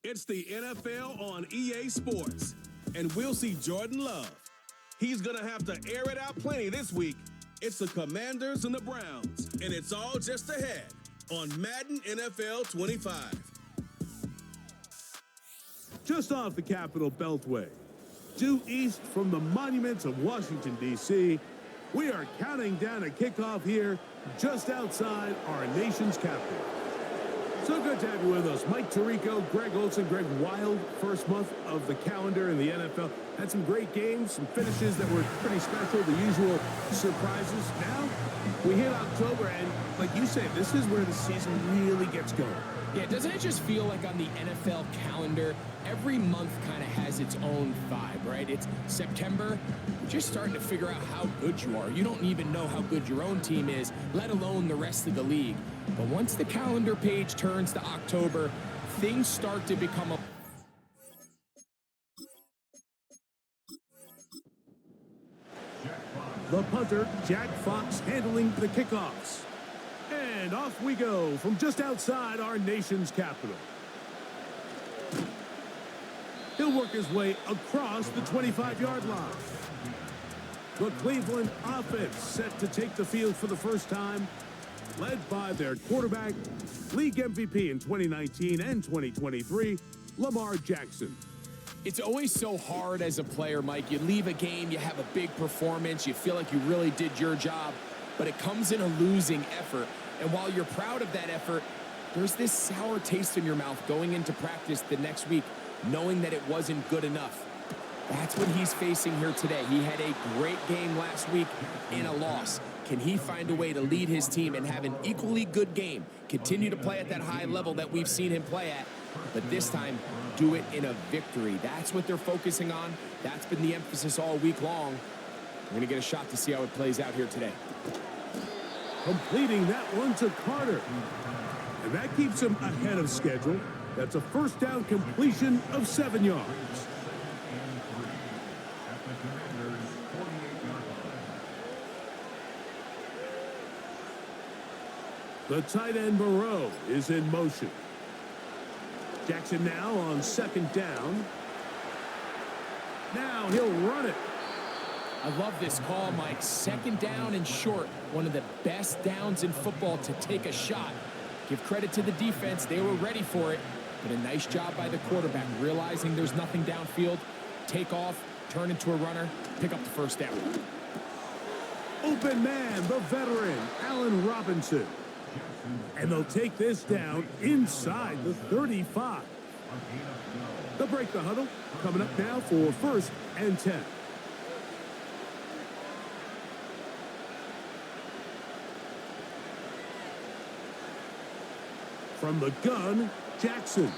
It's the NFL on EA Sports, and we'll see Jordan Love. He's going to have to air it out plenty this week. It's the Commanders and the Browns, and it's all just ahead on Madden NFL 25. Just off the Capitol Beltway, due east from the monuments of Washington, D.C., we are counting down a kickoff here just outside our nation's capital. So good to have you with us. Mike Tirico, Greg Olson, Greg Wild, first month of the calendar in the NFL. Had some great games, some finishes that were pretty special, the usual surprises. Now, we hit October, and like you said, this is where the season really gets going. Yeah, doesn't it just feel like on the NFL calendar, every month kind of has its own vibe, right? It's September, you're just starting to figure out how good you are. You don't even know how good your own team is, let alone the rest of the league. But once the calendar page turns to October, things start to become a... The punter, Jack Fox, handling the kickoffs. And off we go from just outside our nation's capital. He'll work his way across the 25-yard line. The Cleveland offense set to take the field for the first time, led by their quarterback, league MVP in 2019 and 2023, Lamar Jackson. It's always so hard as a player, Mike. You leave a game, you have a big performance, you feel like you really did your job, but it comes in a losing effort. And while you're proud of that effort, there's this sour taste in your mouth going into practice the next week, knowing that it wasn't good enough. That's what he's facing here today. He had a great game last week in a loss. Can he find a way to lead his team and have an equally good game, continue to play at that high level that we've seen him play at, but this time do it in a victory? That's what they're focusing on. That's been the emphasis all week long. We're going to get a shot to see how it plays out here today. Completing that one to Carter. And that keeps him ahead of schedule. That's a first down completion of 7 yards. The tight end Moreau is in motion. Jackson now on second down. Now he'll run it. I love this call, Mike. Second down and short. One of the best downs in football to take a shot. Give credit to the defense. They were ready for it. But a nice job by the quarterback, realizing there's nothing downfield. Take off, turn into a runner, pick up the first down. Open man, the veteran, Allen Robinson. And they'll take this down inside the 35. They'll break the huddle. Coming up now for first and 10. From the gun, Jackson.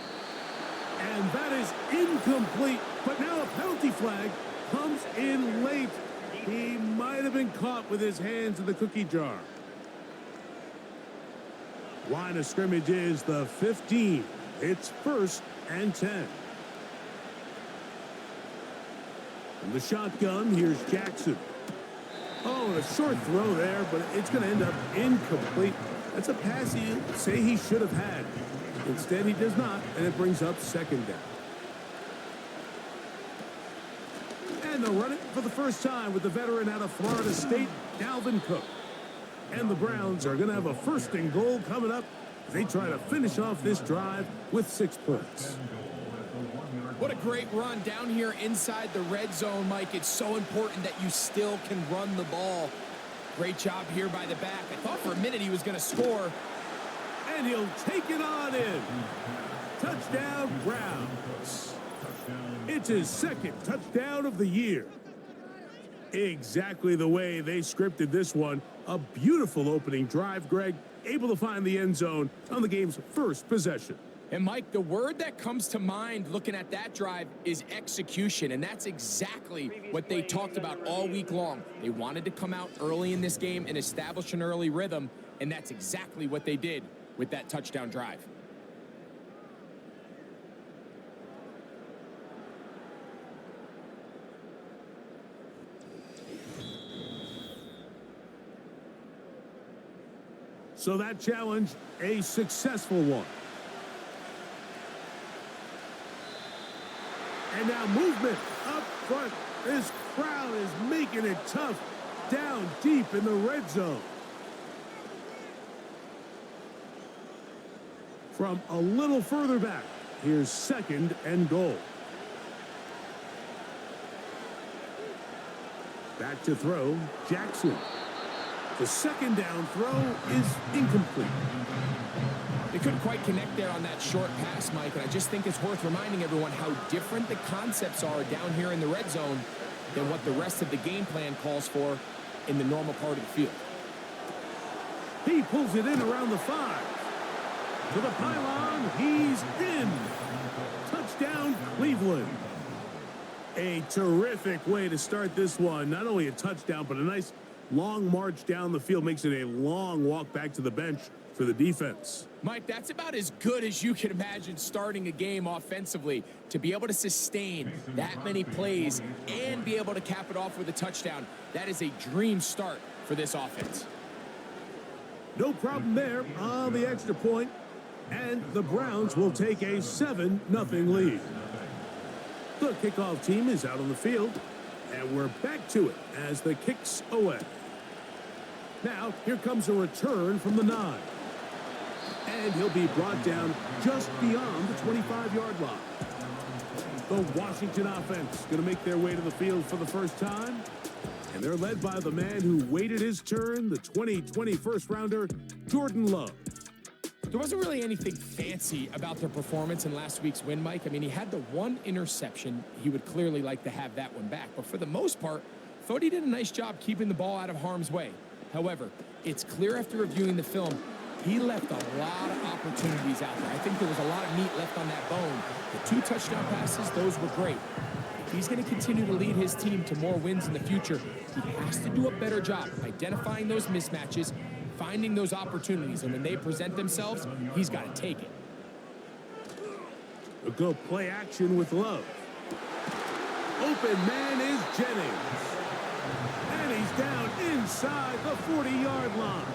And that is incomplete. But now a penalty flag comes in late. He might have been caught with his hands in the cookie jar. Line of scrimmage is the 15. It's first and 10. From the shotgun, here's Jackson. Oh, a short throw there, but it's going to end up incomplete. That's a pass he'll say he should have had. Instead, he does not, and it brings up second down. And they'll run it for the first time with the veteran out of Florida State, Dalvin Cook. And the Browns are going to have a first and goal coming up as they try to finish off this drive with 6 points. What a great run down here inside the red zone, Mike. It's so important that you still can run the ball. Great job here by the back. I thought for a minute he was going to score. And he'll take it on in. Touchdown, Browns. It's his second touchdown of the year. Exactly the way they scripted this one. A beautiful opening drive, Greg. Able to find the end zone on the game's first possession. And, Mike, the word that comes to mind looking at that drive is execution, and that's exactly what they talked about all week long. They wanted to come out early in this game and establish an early rhythm, and that's exactly what they did with that touchdown drive. So that challenge, a successful one. And now movement up front. This crowd is making it tough down deep in the red zone. From a little further back, here's 2nd and goal. Back to throw, Jackson. The 2nd down throw is incomplete. They couldn't quite connect there on that short pass, Mike, and I just think it's worth reminding everyone how different the concepts are down here in the red zone than what the rest of the game plan calls for in the normal part of the field. He pulls it in around the 5. To the pylon, he's in. Touchdown, Cleveland. A terrific way to start this one. Not only a touchdown, but a nice long march down the field. Makes it a long walk back to the bench for the defense. Mike, that's about as good as you can imagine starting a game offensively. To be able to sustain that many plays and be able to cap it off with a touchdown, that is a dream start for this offense. No problem there on the extra point. And the Browns will take a 7-0 lead. The kickoff team is out on the field. And we're back to it as the kick's away. Now, here comes a return from the 9. And he'll be brought down just beyond the 25-yard line. The Washington offense going to make their way to the field for the first time. And they're led by the man who waited his turn, the 2020 first-rounder, Jordan Love. There wasn't really anything fancy about their performance in last week's win, Mike. I mean, he had the one interception. He would clearly like to have that one back. But for the most part, thought he did a nice job keeping the ball out of harm's way. However, it's clear after reviewing the film, he left a lot of opportunities out there. I think there was a lot of meat left on that bone. The 2 touchdown passes, those were great. If he's going to continue to lead his team to more wins in the future, he has to do a better job identifying those mismatches, finding those opportunities, and when they present themselves, he's got to take it. A good play action with Love. Open man is Jennings. And he's down inside the 40-yard line.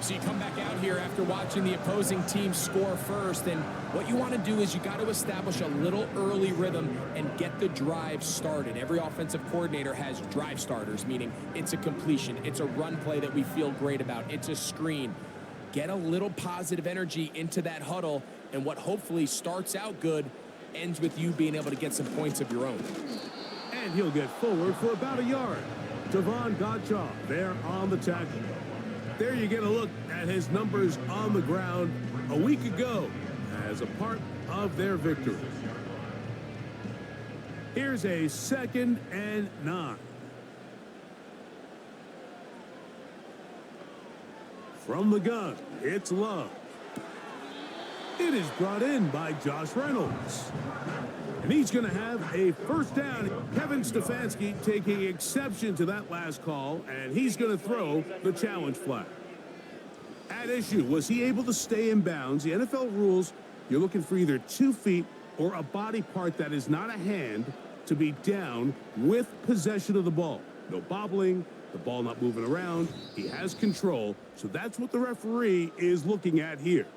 So you come back out here after watching the opposing team score first, and what you want to do is you got to establish a little early rhythm and get the drive started. Every offensive coordinator has drive starters, meaning it's a completion, it's a run play that we feel great about, it's a screen. Get a little positive energy into that huddle, and what hopefully starts out good ends with you being able to get some points of your own. And he'll get forward for about a yard. Devon Gottschall there on the tackle. There you get a look at his numbers on the ground a week ago as a part of their victory. Here's a 2nd and 9. From the gun, it's Love. It is brought in by Josh Reynolds. And he's going to have a first down. Kevin Stefanski taking exception to that last call, and he's going to throw the challenge flag. At issue, was he able to stay in bounds? The NFL rules, you're looking for either 2 feet or a body part that is not a hand to be down with possession of the ball. No bobbling, the ball not moving around. He has control, so that's what the referee is looking at here.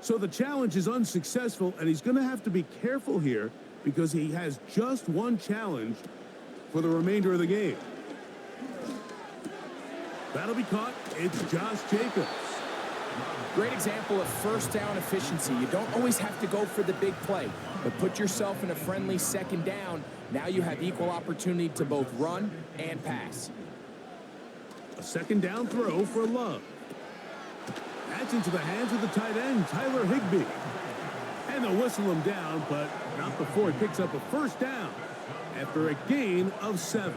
So the challenge is unsuccessful, and he's going to have to be careful here because he has just one challenge for the remainder of the game. That'll be caught. It's Josh Jacobs. Great example of first down efficiency. You don't always have to go for the big play, but put yourself in a friendly 2nd down. Now you have equal opportunity to both run and pass. A 2nd down throw for Love. That's into the hands of the tight end, Tyler Higbee. And they'll whistle him down, but not before he picks up a first down after a gain of 7.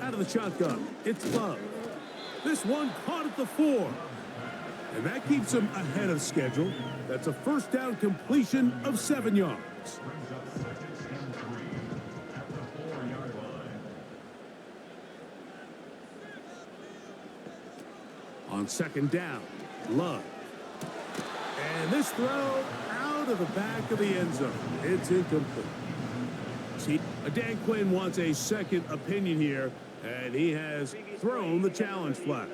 Out of the shotgun, it's Love. This one caught at the 4. And that keeps him ahead of schedule. That's a first down completion of 7 yards. On 2nd down, Love. And this throw out of the back of the end zone. It's incomplete. See, Dan Quinn wants a second opinion here, and he has thrown the challenge flag.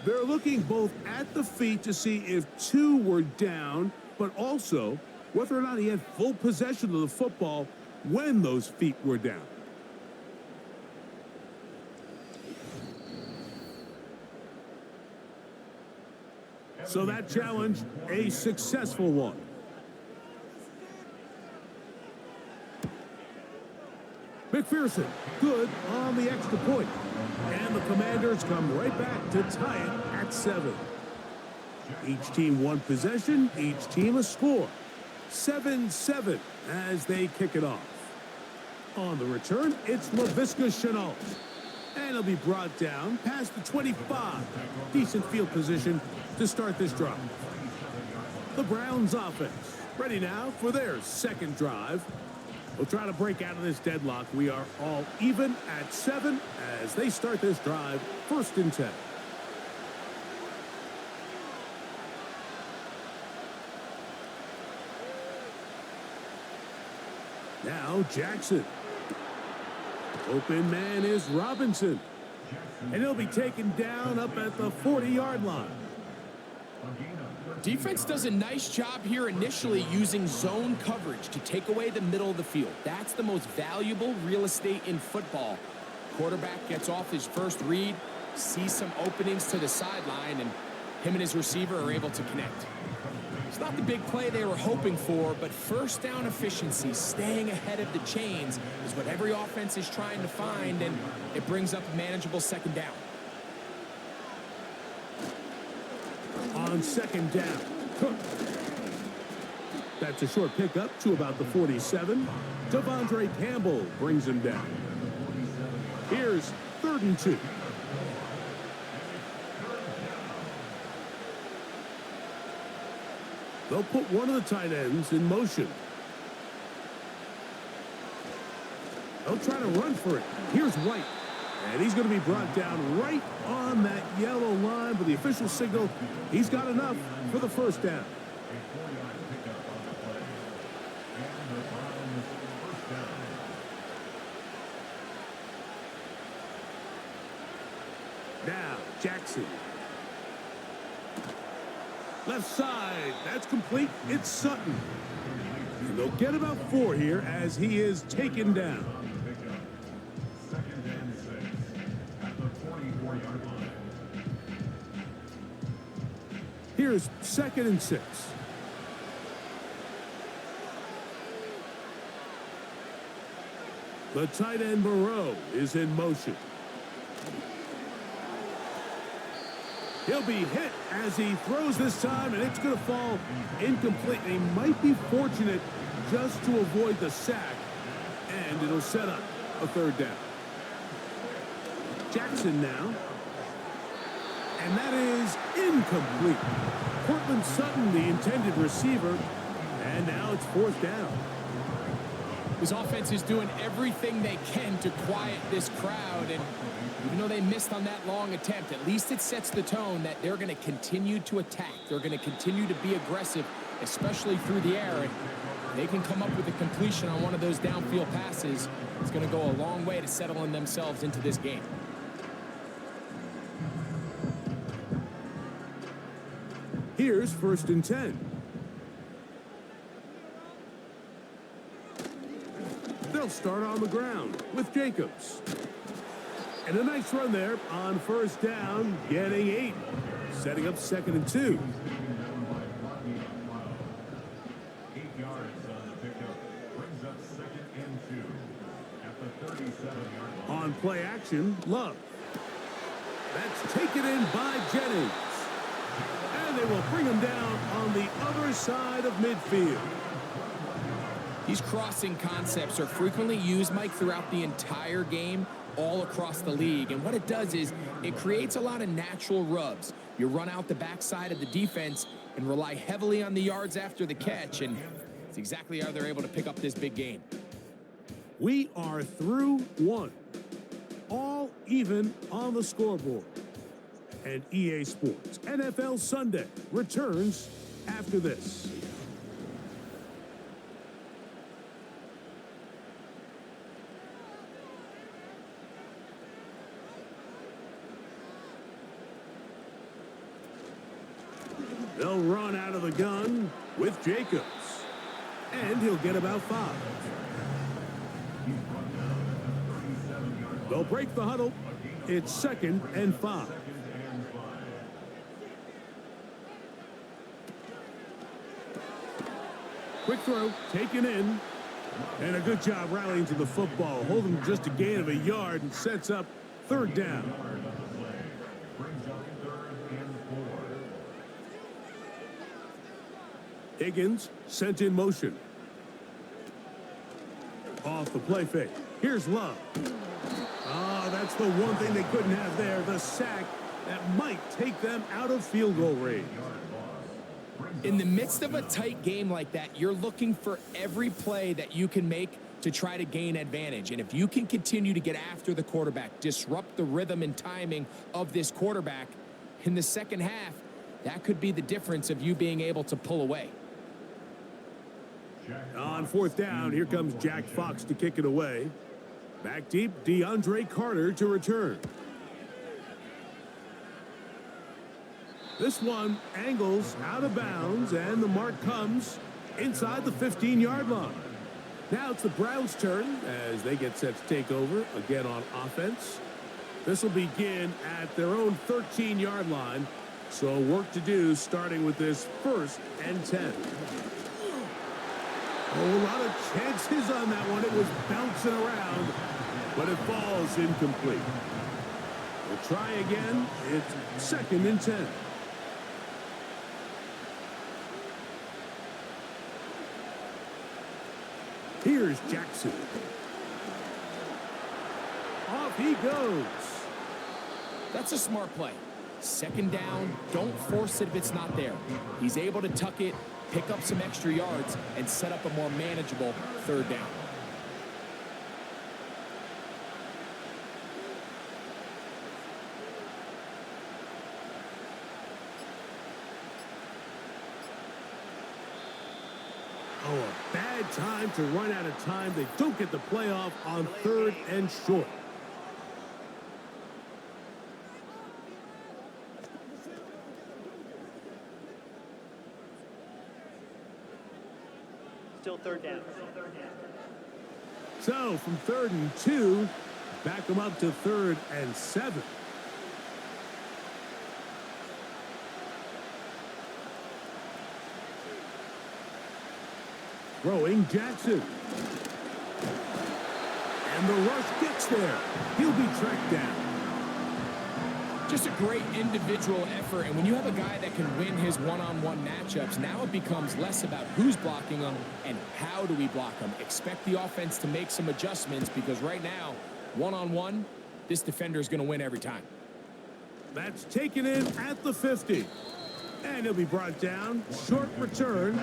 They're looking both at the feet to see if two were down, but also whether or not he had full possession of the football when those feet were down. So that challenge, a successful one. McPherson, good on the extra point. And the Commanders come right back to tie it at 7. Each team one possession, each team a score. 7-7 as they kick it off. On the return, it's Laviska Shenault. And he'll be brought down past the 25. Decent field position to start this drive. The Browns offense ready now for their second drive. We'll try to break out of this deadlock. We are all even at 7 as they start this drive, 1st and 10. Now Jackson. Open man is Robinson. And he'll be taken down up at the 40-yard line. Defense does a nice job here initially using zone coverage to take away the middle of the field. That's the most valuable real estate in football. Quarterback gets off his first read, sees some openings to the sideline, and him and his receiver are able to connect. It's not the big play they were hoping for, but first down efficiency, staying ahead of the chains, is what every offense is trying to find, and it brings up a manageable second down. On second down, Cook. That's a short pickup to about the 47. Devondre Campbell brings him down. Here's 3rd and 2. They'll put one of the tight ends in motion. They'll try to run for it. Here's White. And he's going to be brought down right on that yellow line with the official signal. He's got enough for the first down. Now, Jackson. Left side. That's complete. It's Sutton. And they'll get about 4 here as he is taken down. Here's 2nd and 6. The tight end Moreau is in motion. He'll be hit as he throws this time, and it's going to fall incomplete. He might be fortunate just to avoid the sack, and it'll set up a 3rd down. Jackson now. And that is incomplete. Cortland Sutton, the intended receiver, and now it's 4th down. His offense is doing everything they can to quiet this crowd, and even though they missed on that long attempt, at least it sets the tone that they're going to continue to attack. They're going to continue to be aggressive, especially through the air, and they can come up with a completion on one of those downfield passes. It's going to go a long way to settling themselves into this game. Here's 1st and 10. They'll start on the ground with Jacobs. And a nice run there on 1st down, getting 8. Setting up 2nd and 2. 8 yards on the pickup. Brings up 2nd and 2 at the 37-yard line. On play action, Love. That's taken in by Jennings. And they will bring him down on the other side of midfield. These crossing concepts are frequently used, Mike, throughout the entire game, all across the league. And what it does is it creates a lot of natural rubs. You run out the backside of the defense and rely heavily on the yards after the catch, and it's exactly how they're able to pick up this big game. We are through 1. All even on the scoreboard. And EA Sports NFL Sunday returns after this. They'll run out of the gun with Jacobs. And he'll get about 5. They'll break the huddle. It's 2nd and 5. Quick throw, taken in. And a good job rallying to the football, holding just a gain of a yard and sets up 3rd down. Higgins sent in motion. Off the play fake. Here's Love. That's the one thing they couldn't have there, the sack that might take them out of field goal range. In the midst of a tight game like that, you're looking for every play that you can make to try to gain advantage. And if you can continue to get after the quarterback, disrupt the rhythm and timing of this quarterback in the second half, that could be the difference of you being able to pull away. On 4th down, here comes Jack Fox to kick it away. Back deep, DeAndre Carter to return. This one angles out of bounds, and the mark comes inside the 15-yard line. Now it's the Browns' turn as they get set to take over again on offense. This will begin at their own 13-yard line, so work to do starting with this 1st and 10. A lot of chances on that one. It was bouncing around, but it falls incomplete. We'll try again. It's 2nd and 10. Here's Jackson. Off he goes. That's a smart play. 2nd down, don't force it if it's not there. He's able to tuck it, pick up some extra yards, and set up a more manageable 3rd down. Oh, a bad time to run out of time. They don't get the playoff on 3rd and short. Still 3rd down. So from 3rd and 2, back them up to 3rd and 7. Throwing Jackson. And the rush gets there. He'll be tracked down. Just a great individual effort, and when you have a guy that can win his one-on-one matchups, now it becomes less about who's blocking him and how do we block him. Expect the offense to make some adjustments because right now, one-on-one, this defender is going to win every time. That's taken in at the 50. And he'll be brought down. Short return,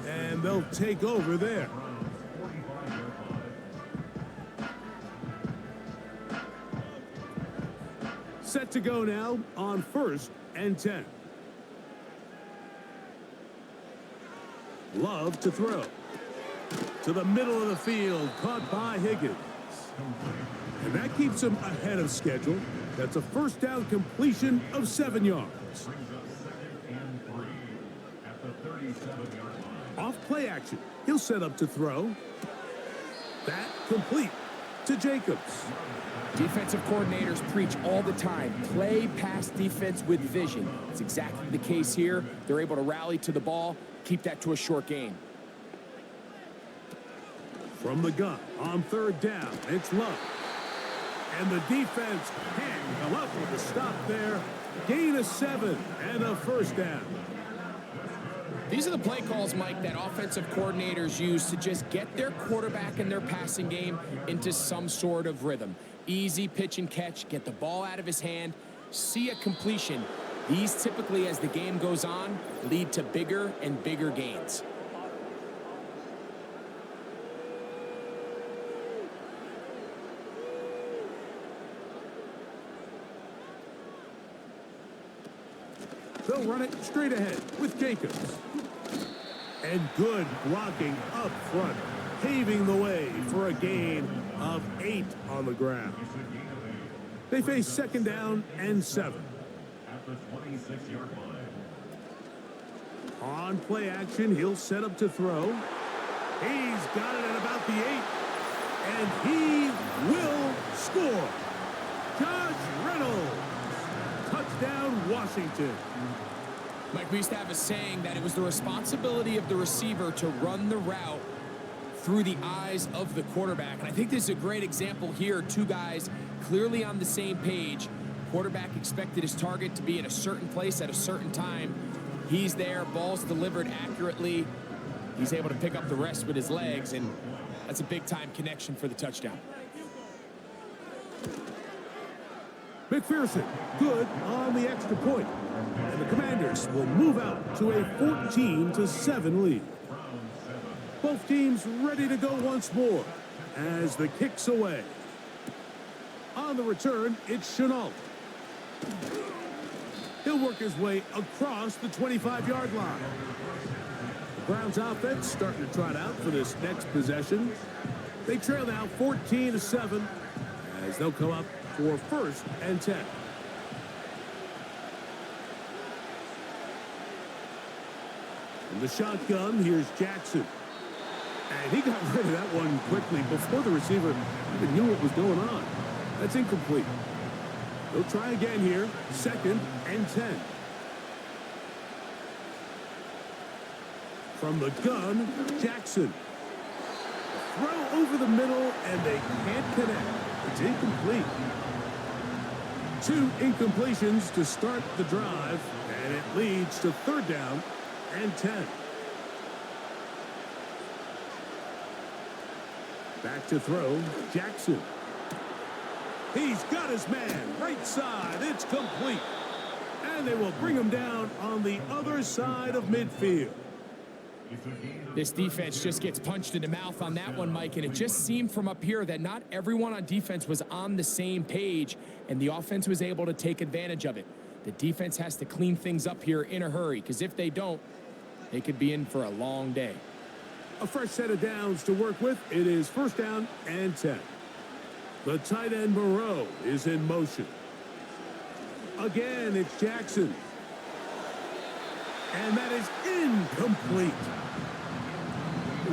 and they'll take over there. Set to go now on 1st and 10. Love to throw. To the middle of the field, caught by Higgins. And that keeps him ahead of schedule. That's a 1st down completion of 7 yards. Off play action. He'll set up to throw. That complete to Jacobs. Defensive coordinators preach all the time, play pass defense with vision. It's exactly the case here. They're able to rally to the ball, keep that to a short gain. From the gun on 3rd down, it's Love. And the defense can't come up with a stop there. Gain of 7 and a 1st down. These are the play calls, Mike, that offensive coordinators use to just get their quarterback and their passing game into some sort of rhythm. Easy pitch and catch, get the ball out of his hand, see a completion. These typically, as the game goes on, lead to bigger and bigger gains. They'll run it straight ahead with Jacobs. And good blocking up front, paving the way for a gain of 8 on the ground. They face 2nd down and 7. At the 26-yard line. On play action, he'll set up to throw. He's got it at about the 8. And he will score. Josh Reynolds. Touchdown, Washington. Mike, we used to have a saying that it was the responsibility of the receiver to run the route through the eyes of the quarterback. And I think this is a great example here. Two guys clearly on the same page. Quarterback expected his target to be in a certain place at a certain time. He's there, ball's delivered accurately. He's able to pick up the rest with his legs, and that's a big-time connection for the touchdown. McPherson, good on the extra point. And the Commanders will move out to a 14-7 lead. Both teams ready to go once more as the kick's away. On the return, it's Chenault. He'll work his way across the 25-yard line. The Browns offense starting to trot out for this next possession. They trail now 14-7 as they'll come up for 1st and 10. In the shotgun, here's Jackson. And he got rid of that one quickly before the receiver even knew what was going on. That's incomplete. They'll try again here, 2nd and 10. From the gun, Jackson. Throw over the middle, and they can't connect. It's incomplete. 2 incompletions to start the drive, and it leads to 3rd down and 10. Back to throw, Jackson. He's got his man, right side, it's complete. And they will bring him down on the other side of midfield. This defense just gets punched in the mouth on that one, Mike, and it just seemed from up here that not everyone on defense was on the same page, and the offense was able to take advantage of it. The defense has to clean things up here in a hurry, because if they don't, they could be in for a long day. A fresh set of downs to work with. It is 1st down and 10. The tight end Moreau is in motion. Again, it's Jackson. And that is incomplete.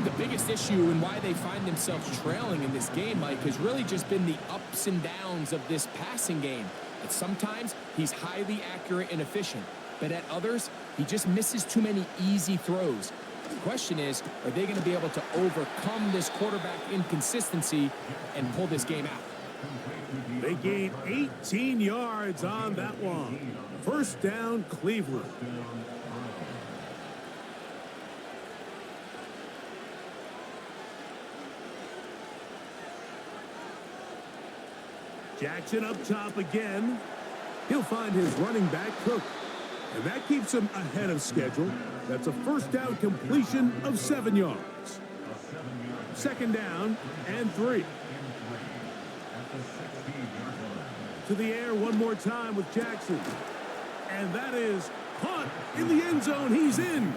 The biggest issue and why they find themselves trailing in this game, Mike, has really just been the ups and downs of this passing game. And sometimes he's highly accurate and efficient, but at others, he just misses too many easy throws. The question is, are they going to be able to overcome this quarterback inconsistency and pull this game out? They gain 18 yards on that one. 1st down, Cleveland. Jackson up top again. He'll find his running back, Cook. And that keeps him ahead of schedule. That's a 1st down completion of 7 yards. 2nd down and 3. To the air one more time with Jackson. And that is caught in the end zone. He's in.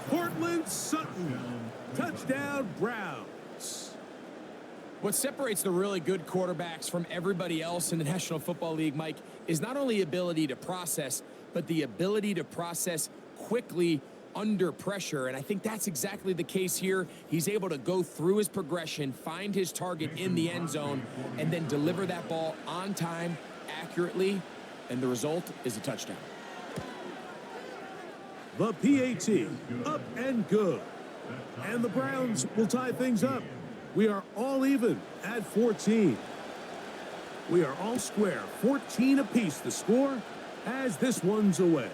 Portland Sutton. Touchdown, Browns. What separates the really good quarterbacks from everybody else in the National Football League, Mike, is not only ability to process, but the ability to process quickly under pressure. And I think that's exactly the case here. He's able to go through his progression, find his target in the end zone, and then deliver that ball on time, accurately, and the result is a touchdown. The PAT, up and good. And the Browns will tie things up. We are all even at 14. We are all square, 14 apiece the score as this one's away.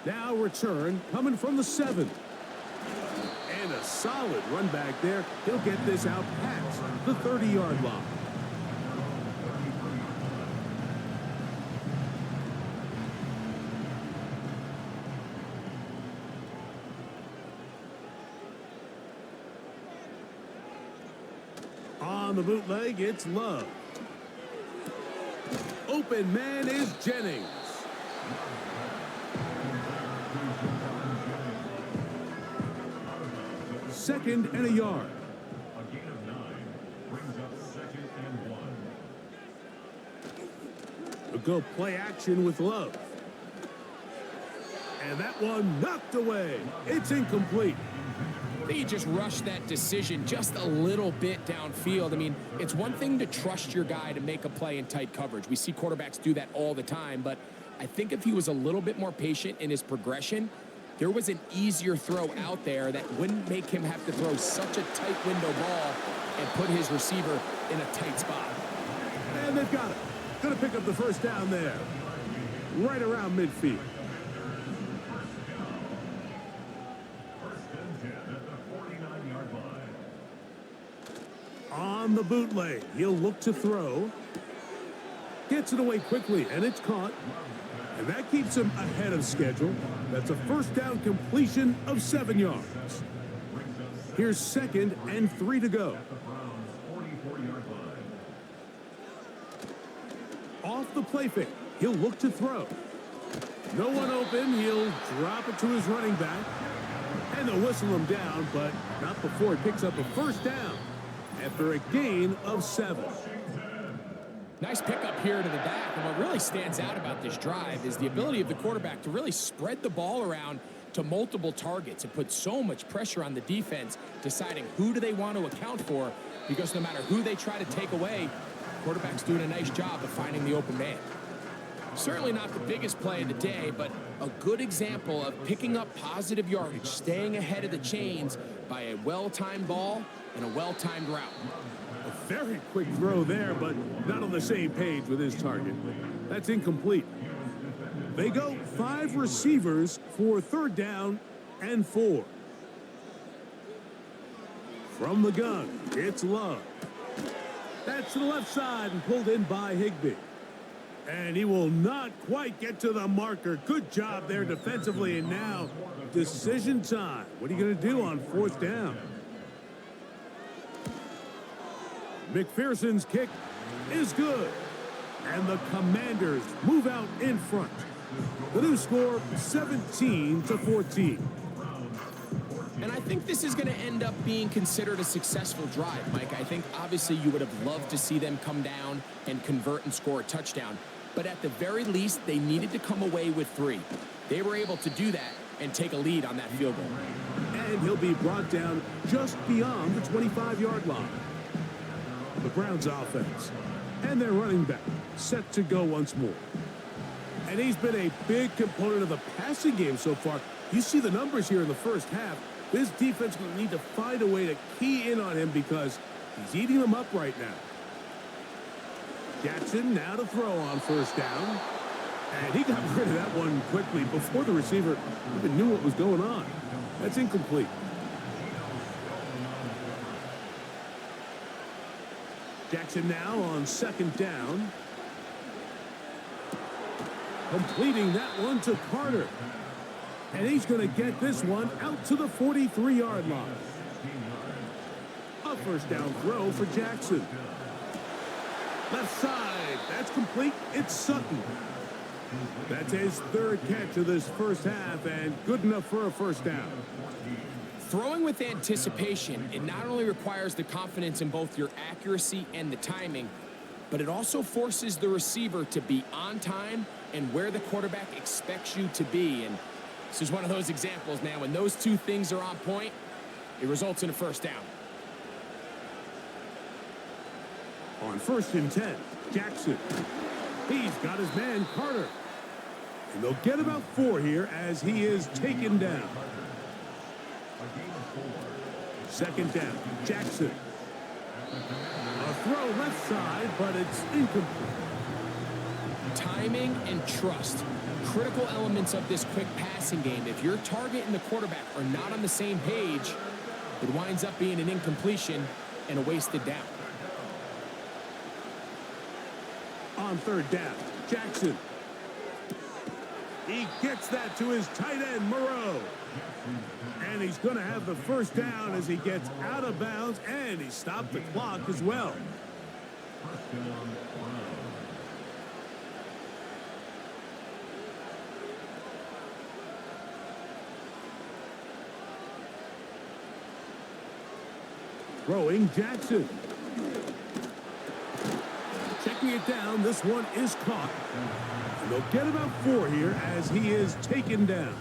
Now return coming from the 7. And a solid run back there. He'll get this out past the 30-yard line. On the bootleg, it's Love. Open man is Jennings. Second and a yard. A gain of 9 brings up 2nd and 1. We'll go play action with Love. And that one knocked away. It's incomplete. I think he just rushed that decision just a little bit downfield. I mean, it's one thing to trust your guy to make a play in tight coverage. We see quarterbacks do that all the time, but I think if he was a little bit more patient in his progression, there was an easier throw out there that wouldn't make him have to throw such a tight window ball and put his receiver in a tight spot. And they've got it. Gonna pick up the first down there. Right around midfield. On the bootleg, he'll look to throw. Gets it away quickly, and it's caught. And that keeps him ahead of schedule. That's a first down completion of 7 yards. Here's 2nd and 3 to go. Off the play fake, he'll look to throw. No one open, he'll drop it to his running back. And they'll whistle him down, but not before he picks up a first down after a gain of 7. Nice pickup here to the back, and what really stands out about this drive is the ability of the quarterback to really spread the ball around to multiple targets. It puts so much pressure on the defense deciding who do they want to account for, because no matter who they try to take away, quarterback's doing a nice job of finding the open man. Certainly not the biggest play of the day, but a good example of picking up positive yardage, staying ahead of the chains by a well-timed ball and a well-timed route. A very quick throw there, but not on the same page with his target. That's incomplete. They go 5 receivers for 3rd down and 4. From the gun, it's Love. That's to the left side and pulled in by Higbee. And he will not quite get to the marker. Good job there defensively, and now decision time. What are you going to do on 4th down? McPherson's kick is good. And the Commanders move out in front. The new score, 17-14. And I think this is going to end up being considered a successful drive, Mike. I think obviously you would have loved to see them come down and convert and score a touchdown. But at the very least, they needed to come away with 3. They were able to do that and take a lead on that field goal. And he'll be brought down just beyond the 25-yard line. The Browns offense and their running back set to go once more. And he's been a big component of the passing game so far. You see the numbers here in the first half. This defense will need to find a way to key in on him because he's eating them up right now. Jackson now to throw on 1st down. And he got rid of that one quickly before the receiver even knew what was going on. That's incomplete. Jackson now on 2nd down. Completing that one to Carter. And he's going to get this one out to the 43-yard line. A 1st down throw for Jackson. Left side, that's complete. It's Sutton. That's his 3rd catch of this first half, and good enough for a 1st down. Throwing with anticipation, it not only requires the confidence in both your accuracy and the timing, but it also forces the receiver to be on time and where the quarterback expects you to be. And this is one of those examples, man. When those 2 things are on point, it results in a 1st down. On 1st and 10, Jackson. He's got his man, Carter. And they'll get about 4 here as he is taken down. 2nd down, Jackson. A throw left side, but it's incomplete. Timing and trust, critical elements of this quick passing game. If your target and the quarterback are not on the same page, it winds up being an incompletion and a wasted down. On 3rd down, Jackson. He gets that to his tight end, Moreau. And he's going to have the 1st down as he gets out of bounds, and he stopped the clock as well. Throwing Jackson. Checking it down, this one is caught. And they'll get about 4 here as he is taken down.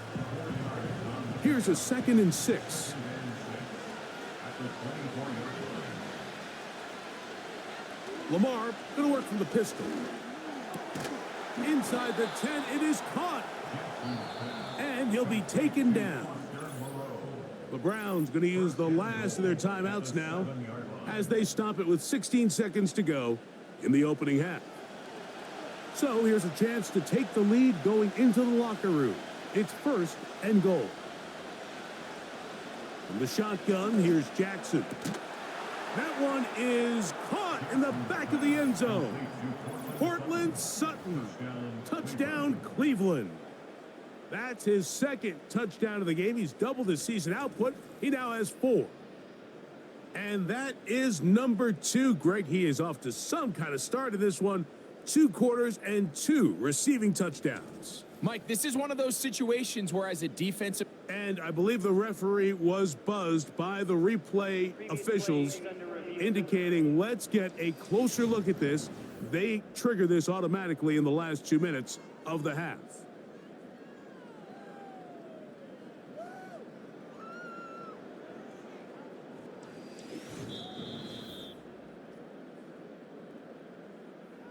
Here's a 2nd and 6. Lamar going to work from the pistol. Inside the 10, it is caught. And he'll be taken down. The Browns going to use the last of their timeouts now as they stop it with 16 seconds to go in the opening half. So here's a chance to take the lead going into the locker room. It's 1st and goal. From the shotgun, here's Jackson. That one is caught in the back of the end zone. Cortland Sutton. Touchdown, Cleveland. That's his 2nd touchdown of the game. He's doubled his season output. He now has 4. And that is number 2. Greg, he is off to some kind of start in this one. 2 quarters and 2 receiving touchdowns. Mike, this is one of those situations where as a defensive... And I believe the referee was buzzed by the replay officials indicating, let's get a closer look at this. They trigger this automatically in the last 2 minutes of the half.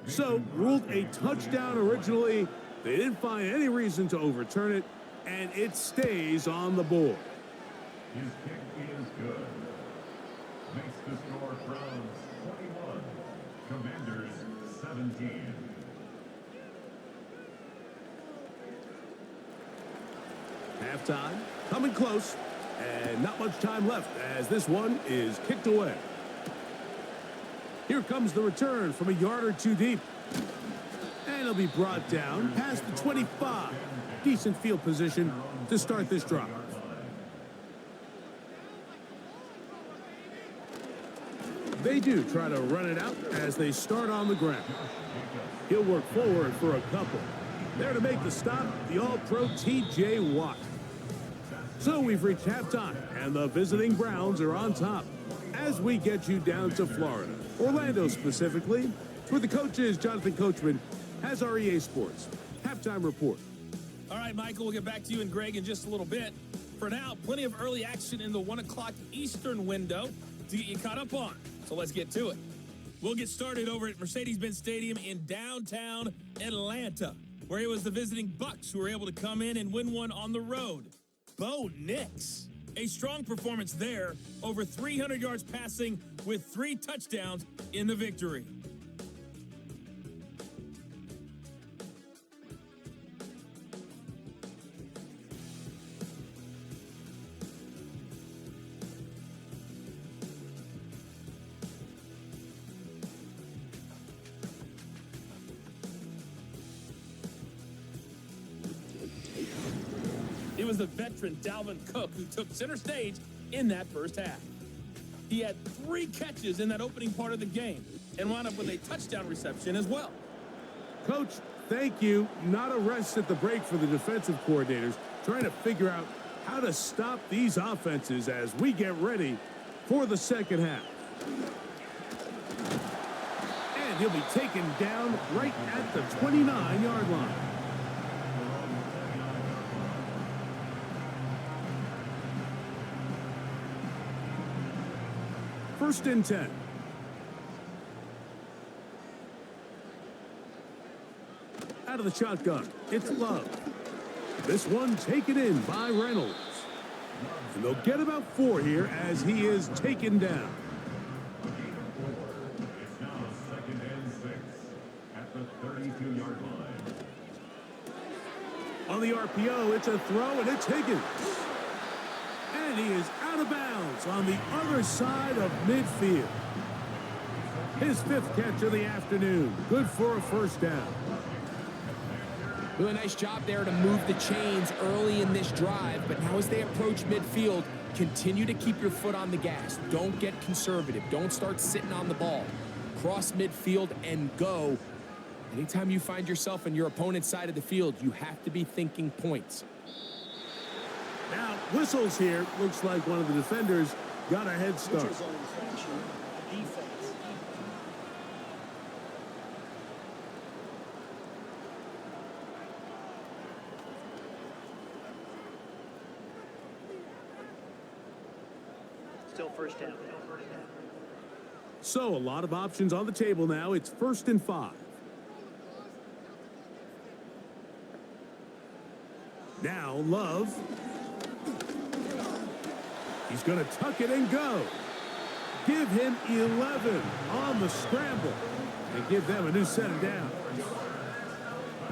So, ruled a touchdown originally. They didn't find any reason to overturn it, and it stays on the board. His kick is good. Makes the score Browns 21, Commanders 17. Halftime, coming close, and not much time left as this one is kicked away. Here comes the return from a yard or 2 deep. And he'll be brought down past the 25. Decent field position to start this drive. They do try to run it out as they start on the ground. He'll work forward for a couple. There to make the stop, the All-Pro T.J. Watt. So we've reached halftime, and the visiting Browns are on top as we get you down to Florida. Orlando specifically, where the coach is Jonathan Coachman, has our EA Sports halftime report. All right, Michael, we'll get back to you and Greg in just a little bit. For now, plenty of early action in the 1 o'clock Eastern window to get you caught up on. So let's get to it. We'll get started over at Mercedes-Benz Stadium in downtown Atlanta, where it was the visiting Bucks who were able to come in and win one on the road. Bo Nix. A strong performance there, over 300 yards passing with 3 touchdowns in the victory. It was the veteran Dalvin Cook who took center stage in that first half. He had 3 catches in that opening part of the game and wound up with a touchdown reception as well. Coach, thank you. Not a rest at the break for the defensive coordinators, trying to figure out how to stop these offenses as we get ready for the second half. And he'll be taken down right at the 29-yard line. First and 10. Out of the shotgun, it's Love. This one taken in by Reynolds. And they'll get about 4 here as he is taken down. It's now 2nd and 6 at the 32-yard line. On the RPO, it's a throw, and it's Higgins. And he is out of bounds on the other side of midfield. His 5th catch of the afternoon. Good for a first down. Doing a nice job there to move the chains early in this drive, but now as they approach midfield, continue to keep your foot on the gas. Don't get conservative. Don't start sitting on the ball. Cross midfield and go. Anytime you find yourself on your opponent's side of the field, you have to be thinking points. Now, whistles here. Looks like one of the defenders got a head start. first down. So a lot of options on the table now. It's 1st and 5. Now Love. He's going to tuck it and go. Give him 11 on the scramble and give them a new set of downs.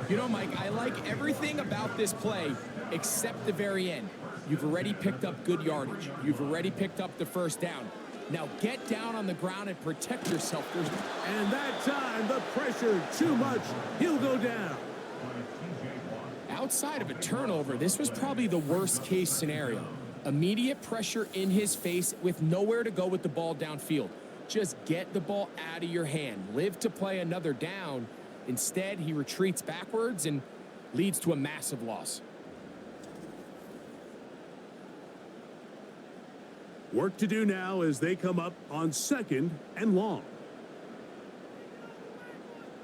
You know, Mike, I like everything about this play except the very end. You've already picked up good yardage. You've already picked up the first down. Now get down on the ground and protect yourself. And that time, the pressure too much. He'll go down. Outside of a turnover, this was probably the worst case scenario. Immediate pressure in his face with nowhere to go with the ball downfield. Just get the ball out of your hand. Live to play another down. Instead, he retreats backwards and leads to a massive loss. Work to do now as they come up on 2nd and long.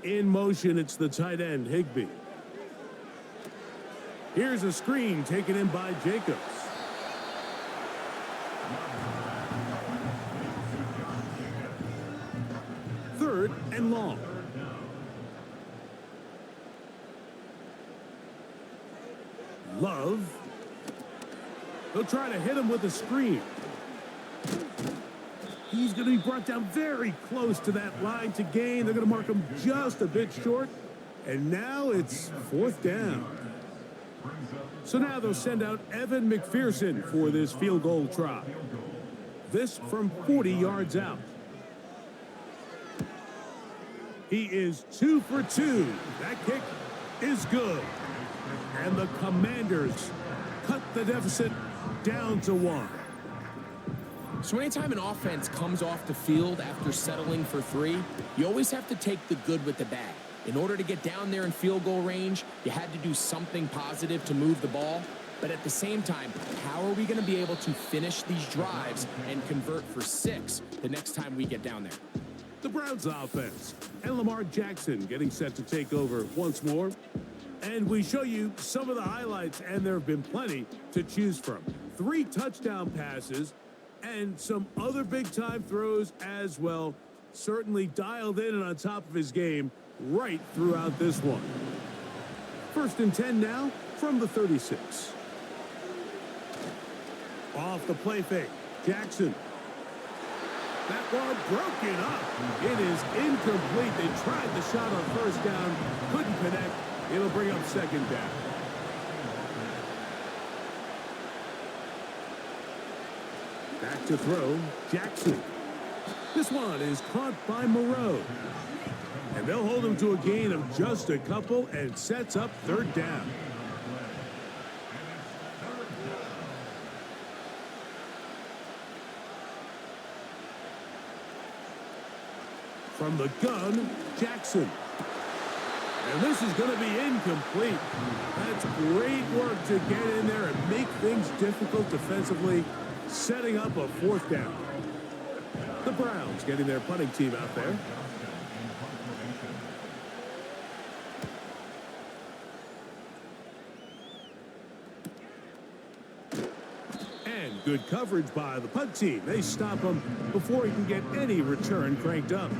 In motion, it's the tight end, Higbee. Here's a screen taken in by Jacobs. Third and long. Love. They'll try to hit him with a screen. He's going to be brought down very close to that line to gain. They're going to mark him just a bit short. And now it's 4th down. So now they'll send out Evan McPherson for this field goal try. This from 40 yards out. He is 2 for 2. That kick is good. And the Commanders cut the deficit down to 1. So anytime an offense comes off the field after settling for 3, you always have to take the good with the bad. In order to get down there in field goal range, you had to do something positive to move the ball. But at the same time, how are we going to be able to finish these drives and convert for 6 the next time we get down there? The Browns offense and Lamar Jackson getting set to take over once more. And we show you some of the highlights, and there have been plenty to choose from. 3 touchdown passes and some other big-time throws as well. Certainly dialed in and on top of his game right throughout this one. 1st and 10 now from the 36. Off the play fake, Jackson. That ball broken up. It is incomplete. They tried the shot on 1st down, couldn't connect. It'll bring up 2nd down. Back to throw, Jackson. This one is caught by Moreau. And they'll hold him to a gain of just a couple and sets up 3rd down. From the gun, Jackson. And this is going to be incomplete. That's great work to get in there and make things difficult defensively, setting up a 4th down. The Browns getting their punting team out there. And good coverage by the punt team. They stop him before he can get any return cranked up.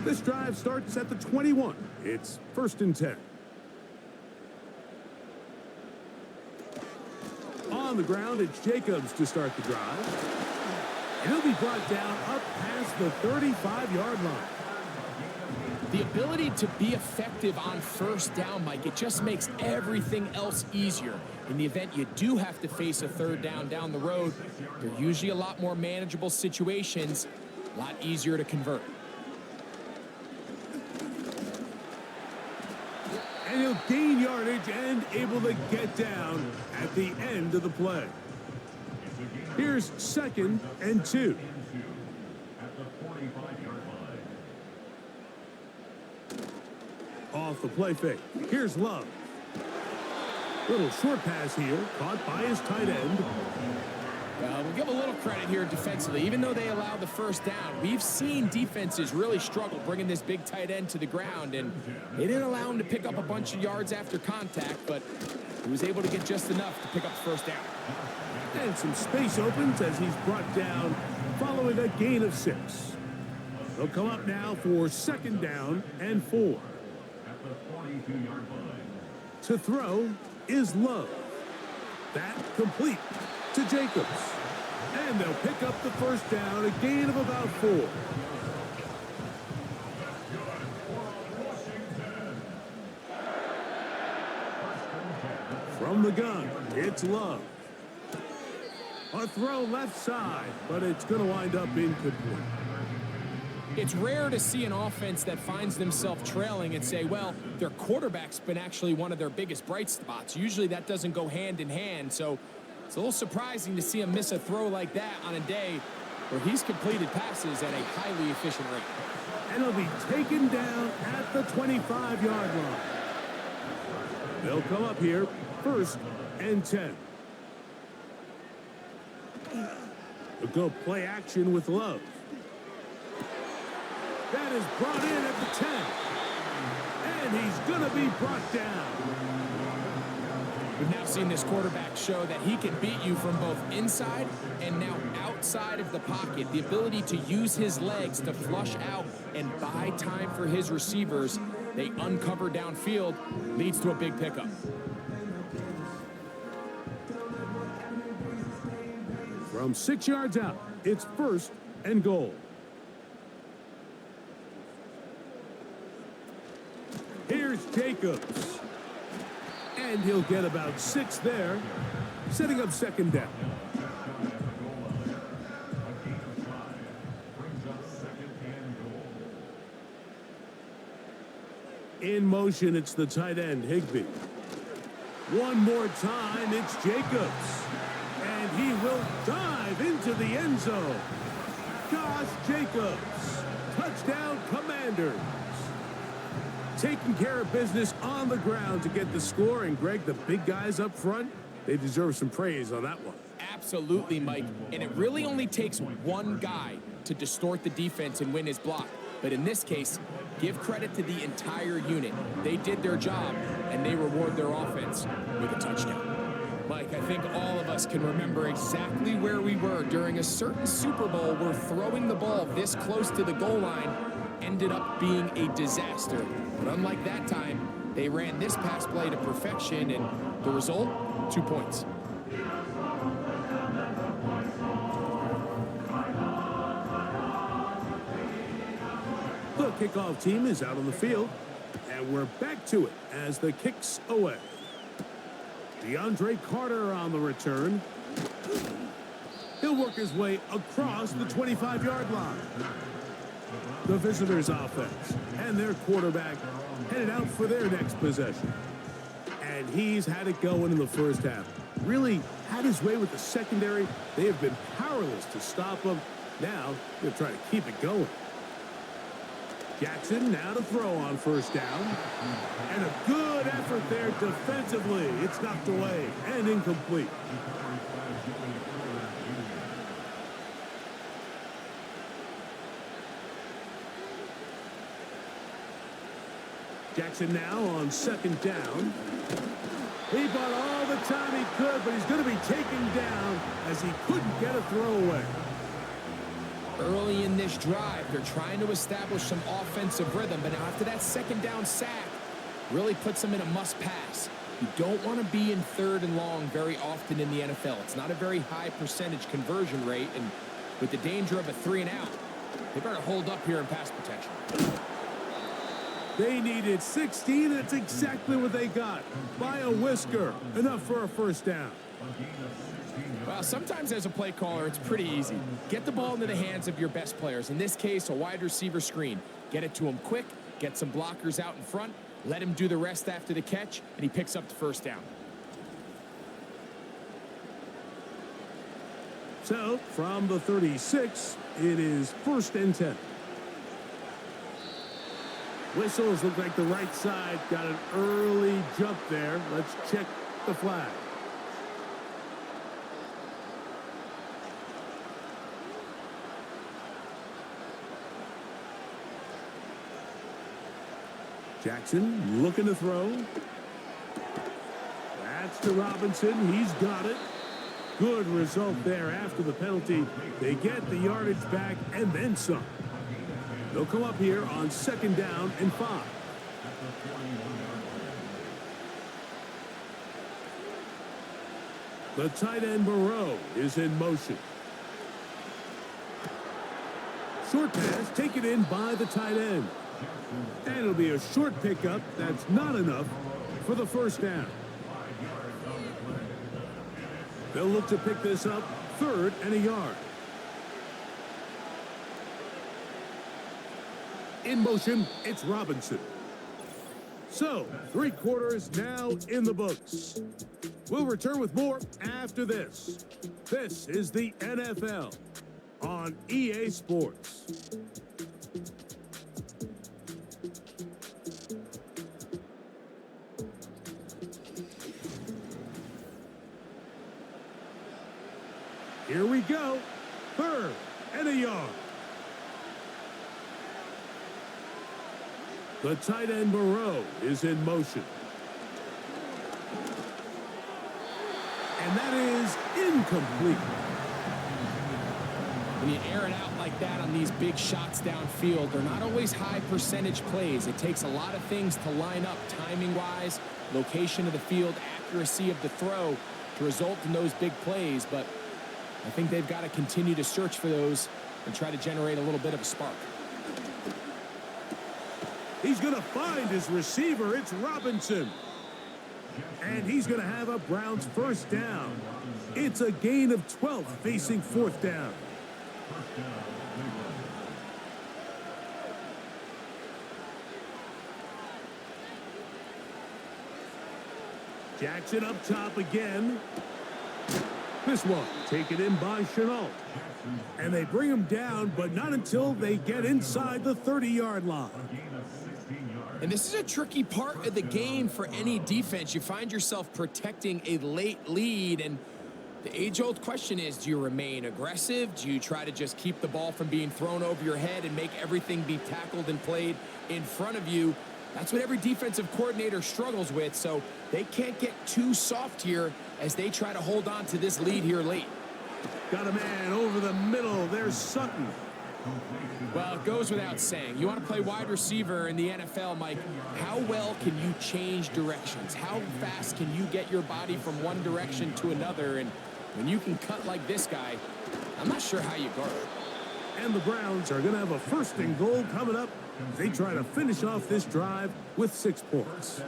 This drive starts at the 21. It's 1st and 10. On the ground, it's Jacobs to start the drive. And he'll be brought down up past the 35-yard line. The ability to be effective on 1st down, Mike, it just makes everything else easier. In the event you do have to face a 3rd down the road, they're usually a lot more manageable situations, a lot easier to convert. And he'll gain yardage and able to get down at the end of the play. Here's 2nd and 2. Off the play fake. Here's Love. Little short pass here, caught by his tight end. We'll give a little credit here defensively. Even though they allowed the first down, we've seen defenses really struggle bringing this big tight end to the ground, and they didn't allow him to pick up a bunch of yards after contact, but he was able to get just enough to pick up the first down. And some space opens as he's brought down following a gain of 6. They'll come up now for 2nd down and 4. At the 42-yard line. To throw is Love. That complete to Jacobs. And they'll pick up the first down, a gain of about 4. From the gun, it's Love. A throw left side, but it's going to wind up incomplete. It's rare to see an offense that finds themselves trailing and say, well, their quarterback's been actually one of their biggest bright spots. Usually that doesn't go hand in hand, so it's a little surprising to see him miss a throw like that on a day where he's completed passes at a highly efficient rate. And he'll be taken down at the 25-yard line. They'll come up here, 1st and 10. They'll go play action with Love. That is brought in at the 10. And he's going to be brought down. We've now seen this quarterback show that he can beat you from both inside and now outside of the pocket. The ability to use his legs to flush out and buy time for his receivers. They uncover downfield, leads to a big pickup. From 6 yards out, it's 1st and goal. Here's Jacobs. And he'll get about 6 there, setting up 2nd down. In motion, it's the tight end, Higbee. One more time, it's Jacobs. And he will dive into the end zone. Josh Jacobs. Touchdown, Commanders. Taking care of business on the ground to get the score. And, Greg, the big guys up front, they deserve some praise on that one. Absolutely, Mike. And it really only takes one guy to distort the defense and win his block. But in this case, give credit to the entire unit. They did their job, and they reward their offense with a touchdown. Mike, I think all of us can remember exactly where we were during a certain Super Bowl where throwing the ball this close to the goal line ended up being a disaster. But unlike that time, they ran this pass play to perfection, and the result, 2 points. The kickoff team is out on the field, and we're back to it as the kick's away. DeAndre Carter on the return. He'll work his way across the 25-yard line. The visitors' offense and their quarterback headed out for their next possession. And he's had it going in the first half. Really had his way with the secondary. They have been powerless to stop him. Now they're trying to keep it going. Jackson now to throw on 1st down. And a good effort there defensively. It's knocked away and incomplete. Jackson now on 2nd down. He bought all the time he could, but he's going to be taken down as he couldn't get a throwaway. Early in this drive, they're trying to establish some offensive rhythm, but now after that 2nd down sack, really puts them in a must-pass. You don't want to be in 3rd and long very often in the NFL. It's not a very high percentage conversion rate, and with the danger of a 3-and-out, they better hold up here in pass protection. They needed 16, and it's exactly what they got. By a whisker, enough for a 1st down. Well, sometimes as a play caller, it's pretty easy. Get the ball into the hands of your best players. In this case, a wide receiver screen. Get it to him quick, get some blockers out in front, let him do the rest after the catch, and he picks up the 1st down. So, from the 36, it is 1st and 10. Whistles look like the right side got an early jump there. Let's check the flag. Jackson looking to throw. That's to Robinson. He's got it. Good result there after the penalty. They get the yardage back and then some. They'll come up here on 2nd down and 5. The tight end Moreau is in motion. Short pass taken in by the tight end. And it'll be a short pickup. That's not enough for the 1st down. They'll look to pick this up 3rd and a yard. In motion, it's Robinson. So, 3 quarters now in the books. We'll return with more after this. This is the NFL on EA Sports. Here we go. 3rd and a yard. The tight end Moreau is in motion. And that is incomplete. When you air it out like that on these big shots downfield, they're not always high percentage plays. It takes a lot of things to line up timing-wise, location of the field, accuracy of the throw to result in those big plays. But I think they've got to continue to search for those and try to generate a little bit of a spark. He's going to find his receiver. It's Robinson. And he's going to have a Browns 1st down. It's a gain of 12 facing 4th down. Jackson up top again. This one taken in by Chenault. And they bring him down, but not until they get inside the 30-yard line. And this is a tricky part of the game for any defense. You find yourself protecting a late lead, and the age-old question is, do you remain aggressive? Do you try to just keep the ball from being thrown over your head and make everything be tackled and played in front of you? That's what every defensive coordinator struggles with, so they can't get too soft here as they try to hold on to this lead here late. Got a man over the middle. There's Sutton. Well, it goes without saying. You want to play wide receiver in the NFL, Mike. How well can you change directions? How fast can you get your body from one direction to another? And when you can cut like this guy, I'm not sure how you guard it. And the Browns are going to have a 1st and goal coming up. They try to finish off this drive with 6 points.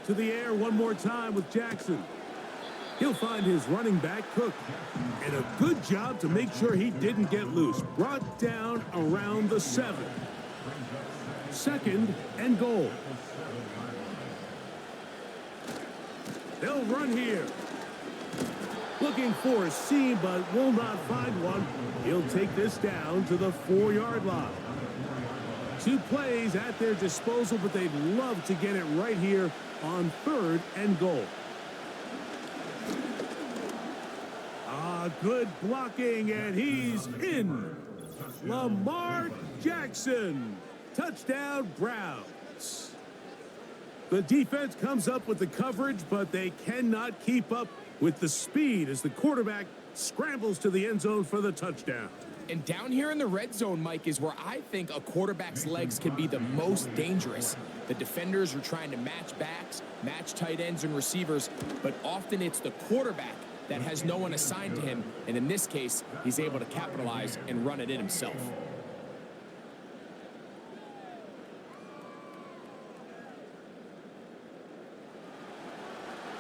To the air one more time with Jackson. He'll find his running back, Cook. And a good job to make sure he didn't get loose. Brought down around the 7. 2nd and goal. They'll run here. Looking for a seam, but will not find one. He'll take this down to the 4-yard line. 2 plays at their disposal, but they'd love to get it right here on 3rd and goal. Good blocking, and he's in. Lamar Jackson. Touchdown, Browns. The defense comes up with the coverage, but they cannot keep up with the speed as the quarterback scrambles to the end zone for the touchdown. And down here in the red zone, Mike, is where I think a quarterback's legs can be the most dangerous. The defenders are trying to match backs, match tight ends and receivers, but often it's the quarterback that has no one assigned to him, and in this case, he's able to capitalize and run it in himself.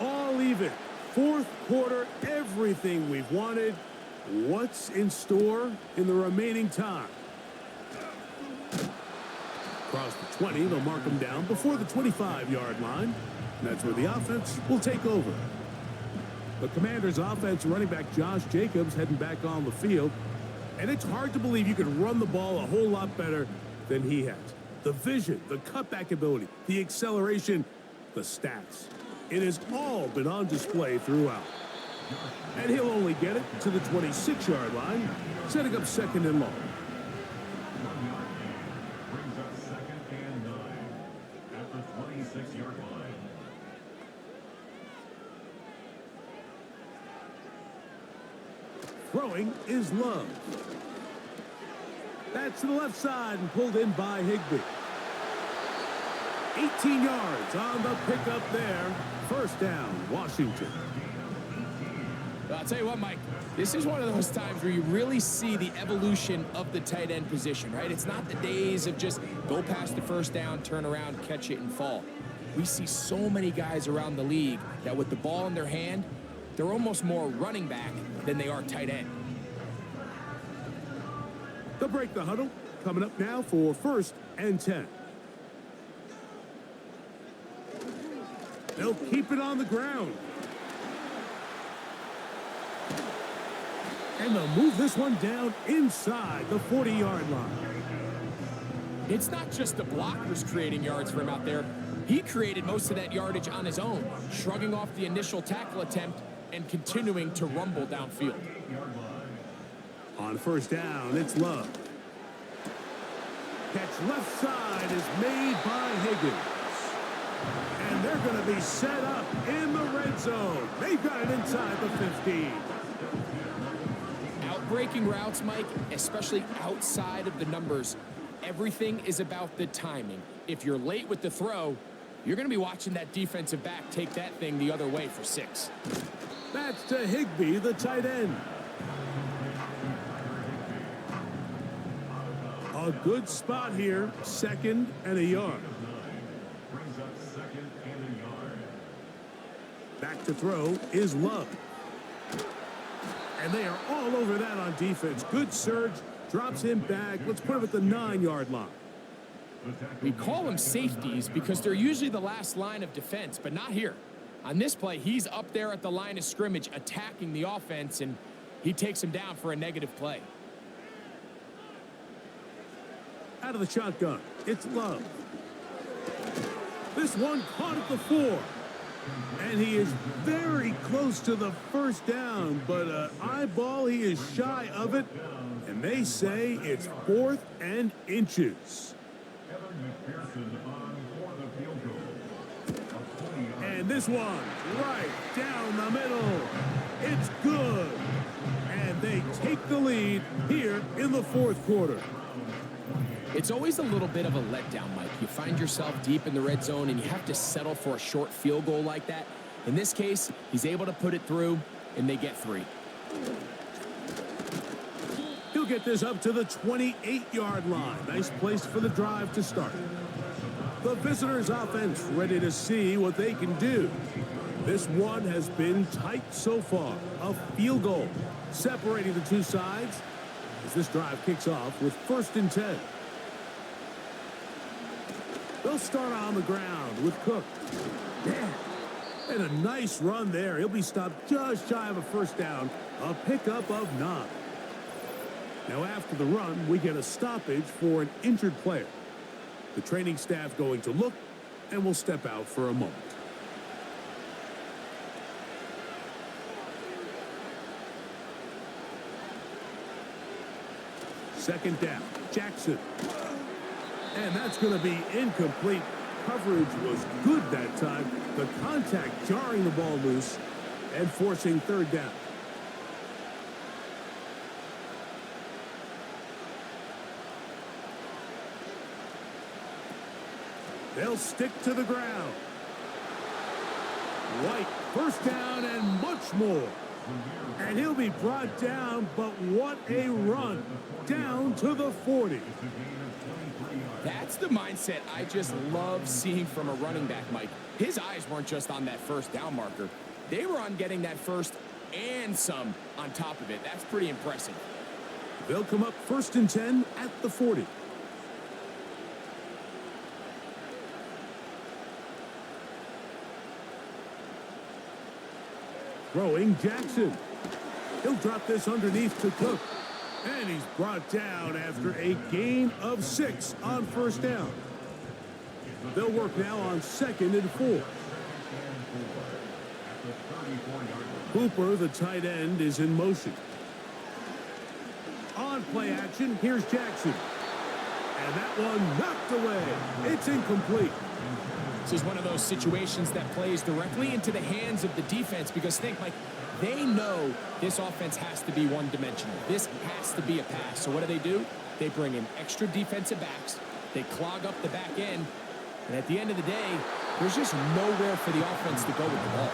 All even. 4th quarter, everything we've wanted. What's in store in the remaining time? Across the 20, they'll mark them down before the 25-yard line. And that's where the offense will take over. The Commanders' offense running back Josh Jacobs heading back on the field. And it's hard to believe you can run the ball a whole lot better than he has. The vision, the cutback ability, the acceleration, the stats. It has all been on display throughout. And he'll only get it to the 26-yard line, setting up second and long. Brings up second and 9 at the 26-yard line. Throwing is Love. That's to the left side and pulled in by Higbee. 18 yards on the pickup there. First down, Washington. Well, I'll tell you what, Mike, this is one of those times where you really see the evolution of the tight end position, right? It's not the days of just go past the first down, turn around, catch it, and fall. We see so many guys around the league that with the ball in their hand, they're almost more running back than they are tight end. They'll break the huddle. Coming up now for first and 10. They'll keep it on the ground. And they'll move this one down inside the 40-yard line. It's not just the blockers creating yards for him out there. He created most of that yardage on his own, shrugging off the initial tackle attempt and continuing to rumble downfield. On first down, it's Love. Catch left side is made by Higgins. And they're going to be set up in the red zone. They've got it inside the 15. Outbreaking routes, Mike, especially outside of the numbers, everything is about the timing. If you're late with the throw, you're going to be watching that defensive back take that thing the other way for 6. That's to Higbee, the tight end. A good spot here, second and a yard. Brings up second and a yard. Back to throw is Love. And they are all over that on defense. Good surge, drops him back. Let's put him at the 9-yard line. We call them safeties because they're usually the last line of defense, but not here. On this play, he's up there at the line of scrimmage attacking the offense, and he takes him down for a negative play. Out of the shotgun, it's Love. This one caught at the 4. And he is very close to the first down, but eyeball, he is shy of it. And they say it's 4th and inches. And this one, right down the middle. It's good. And they take the lead here in the 4th quarter. It's always a little bit of a letdown, Mike. You find yourself deep in the red zone and you have to settle for a short field goal like that. In this case, he's able to put it through, and they get 3. He'll get this up to the 28-yard line. Nice place for the drive to start. The visitors' offense ready to see what they can do. This one has been tight so far. A field goal separating the two sides as this drive kicks off with first and 10. They'll start on the ground with Cook. Yeah. And a nice run there. He'll be stopped just shy of a first down. A pickup of 9. Now after the run, we get a stoppage for an injured player. The training staff going to look and will step out for a moment. Second down, Jackson. And that's going to be incomplete. Coverage was good that time. The contact jarring the ball loose and forcing third down. They'll stick to the ground. White, first down and much more. And he'll be brought down, but what a run. Down to the 40. That's the mindset I just love seeing from a running back, Mike. His eyes weren't just on that first down marker. They were on getting that first and some on top of it. That's pretty impressive. They'll come up first and 10 at the 40. Throwing Jackson. He'll drop this underneath to Cook. And he's brought down after a gain of 6 on first down. They'll work now on second and 4. Hooper, the tight end, is in motion. On play action, here's Jackson. And that one knocked away. It's incomplete. This is one of those situations that plays directly into the hands of the defense because think, Mike, they know this offense has to be one-dimensional. This has to be a pass. So what do? They bring in extra defensive backs. They clog up the back end. And at the end of the day, there's just nowhere for the offense to go with the ball.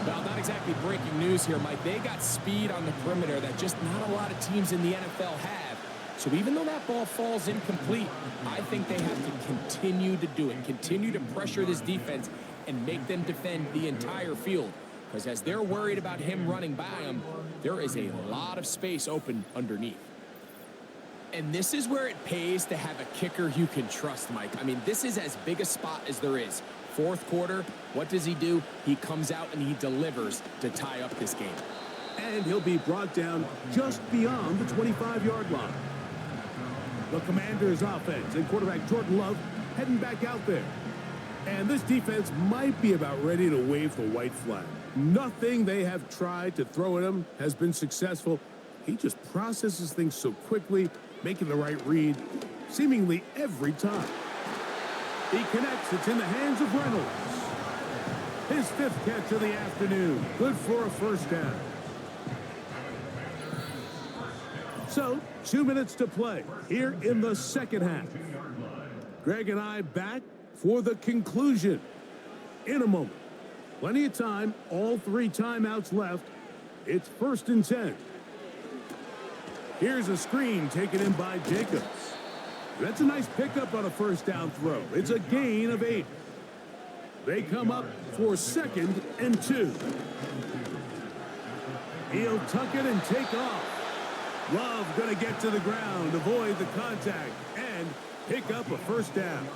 Well, not exactly breaking news here, Mike. They got speed on the perimeter that just not a lot of teams in the NFL have. So even though that ball falls incomplete, I think they have to continue to do it, continue to pressure this defense and make them defend the entire field. Because as they're worried about him running by them, there is a lot of space open underneath. And this is where it pays to have a kicker you can trust, Mike. I mean, this is as big a spot as there is. Fourth quarter, what does he do? He comes out and he delivers to tie up this game. And he'll be brought down just beyond the 25-yard line. The Commanders' offense and quarterback Jordan Love heading back out there. And this defense might be about ready to wave the white flag. Nothing they have tried to throw at him has been successful. He just processes things so quickly, making the right read seemingly every time. He connects. It's in the hands of Reynolds. His fifth catch of the afternoon. Good for a first down. So, 2 minutes to play here in the second half. Greg and I back for the conclusion in a moment. Plenty of time, all 3 timeouts left. It's 1st and 10. Here's a screen taken in by Jacobs. That's a nice pickup on a first down throw. It's a gain of 8. They come up for 2nd and 2. He'll tuck it and take off. Love going to get to the ground, avoid the contact, and pick up a first down.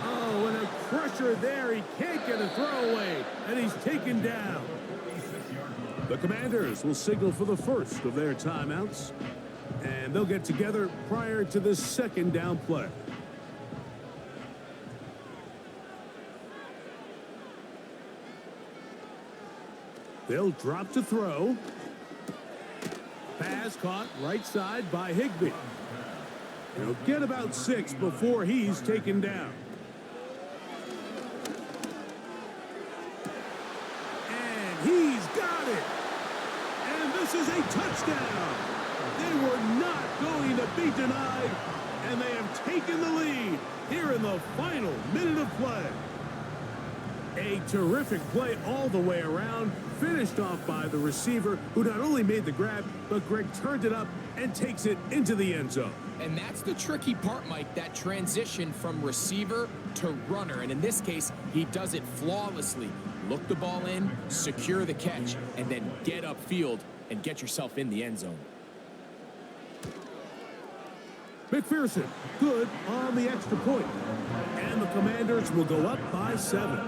Oh, and a pressure there. He can't get a throwaway, and he's taken down. The Commanders will signal for the first of their timeouts, and they'll get together prior to the second down play. They'll drop to throw. Pass caught right side by Higbee. He'll get about 6 before he's taken down. And he's got it. And this is a touchdown. They were not going to be denied, and they have taken the lead here in the final minute of play. A terrific play all the way around, finished off by the receiver, who not only made the grab, but Greg turned it up and takes it into the end zone. And that's the tricky part, Mike, that transition from receiver to runner. And in this case, he does it flawlessly. Look the ball in, secure the catch, and then get upfield and get yourself in the end zone. McPherson, good on the extra point. And the Commanders will go up by 7.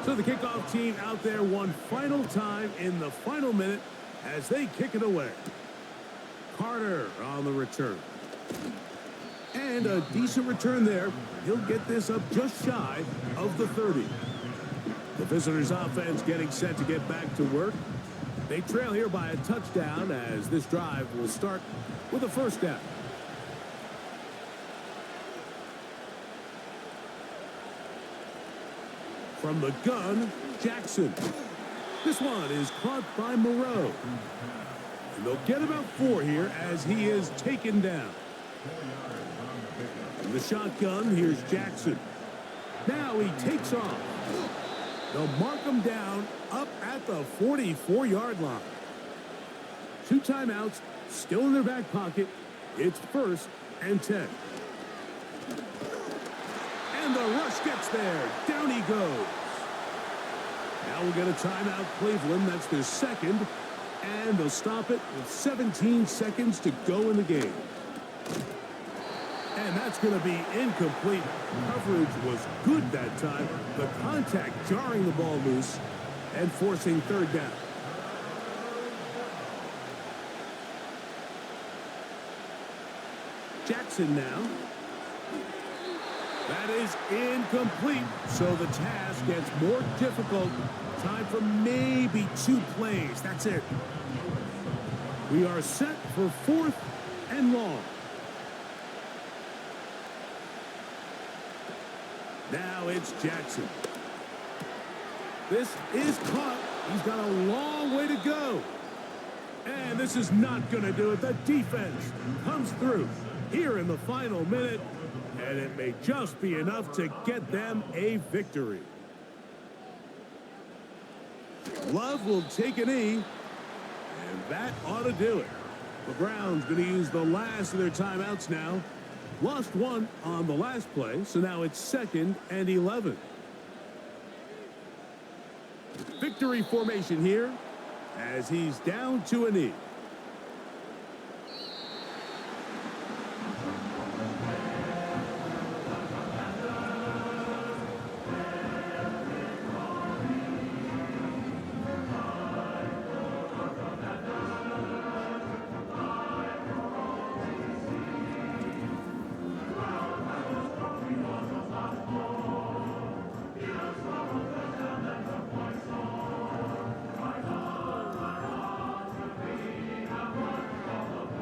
So the kickoff team out there one final time in the final minute as they kick it away. Carter on the return. And a decent return there. He'll get this up just shy of the 30. The visitors' offense getting set to get back to work. They trail here by a touchdown as this drive will start with a first down. From the gun, Jackson. This one is caught by Moreau. And they'll get about 4 here as he is taken down. From the shotgun, here's Jackson. Now he takes off. They'll mark him down up at the 44-yard line. 2 timeouts still in their back pocket. It's 1st and 10. And the rush gets there. Down he goes. Now we'll get a timeout, Cleveland. That's their second. And they'll stop it with 17 seconds to go in the game. And that's going to be incomplete. Coverage was good that time. The contact jarring the ball loose and forcing 3rd down. Jackson now. That is incomplete, so the task gets more difficult. Time for maybe 2 plays. That's it. We are set for 4th and long. Now it's Jackson. This is caught. He's got a long way to go. And this is not going to do it. The defense comes through here in the final minute, and it may just be enough to get them a victory. Love will take a knee, and that ought to do it. The Browns going to use the last of their timeouts now. Lost one on the last play, so now it's 2nd and 11. Victory formation here as he's down to a knee.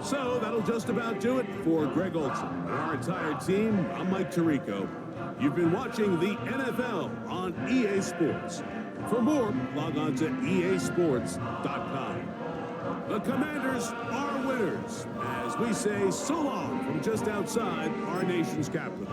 So that'll just about do it for Greg Olson and our entire team. I'm Mike Tirico. You've been watching the NFL on EA Sports. For more, log on to easports.com. The Commanders are winners as we say so long from just outside our nation's capital.